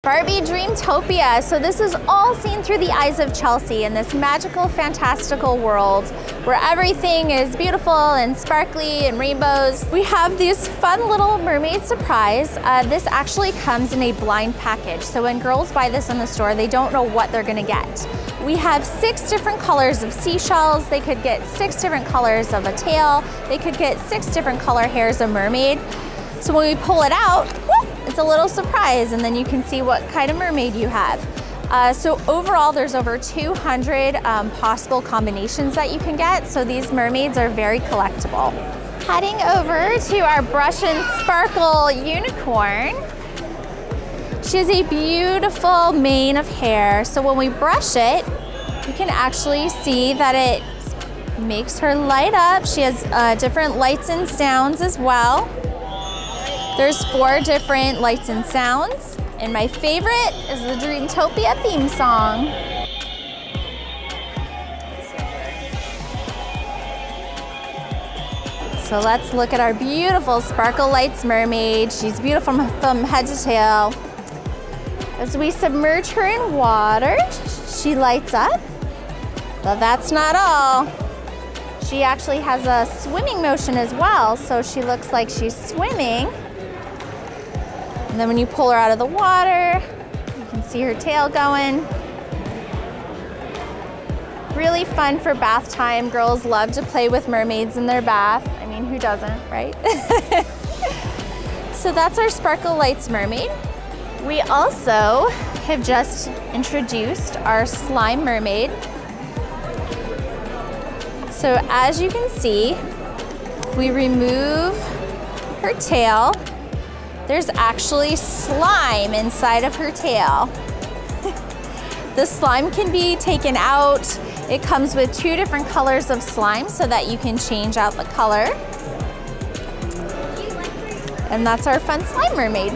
Barbie Dreamtopia. So this is all seen through the eyes of Chelsea in this magical, fantastical world where everything is beautiful and sparkly and rainbows. We have this fun little mermaid surprise. This actually comes in a blind package. So when girls buy this in the store, they don't know what they're gonna get. We have 6 different colors of seashells. They could get 6 different colors of a tail. They could get 6 different color hairs of mermaid. So when we pull it out, it's a little surprise, and then you can see what kind of mermaid you have. So overall, there's over 200 possible combinations that you can get. So these mermaids are very collectible. Heading over to our Brush and Sparkle unicorn. She has a beautiful mane of hair. So when we brush it, you can actually see that it makes her light up. She has different lights and sounds as well. There's 4 different lights and sounds, and my favorite is the Dreamtopia theme song. So let's look at our beautiful Sparkle Lights mermaid. She's beautiful from head to tail. As we submerge her in water, she lights up. But that's not all. She actually has a swimming motion as well, so she looks like she's swimming. And then when you pull her out of the water, you can see her tail going. Really fun for bath time. Girls love to play with mermaids in their bath. I mean, who doesn't, right? So that's our Sparkle Lights mermaid. We also have just introduced our slime mermaid. So as you can see, if we remove her tail, there's actually slime inside of her tail. The slime can be taken out. It comes with 2 different colors of slime so that you can change out the color. And that's our fun slime mermaid.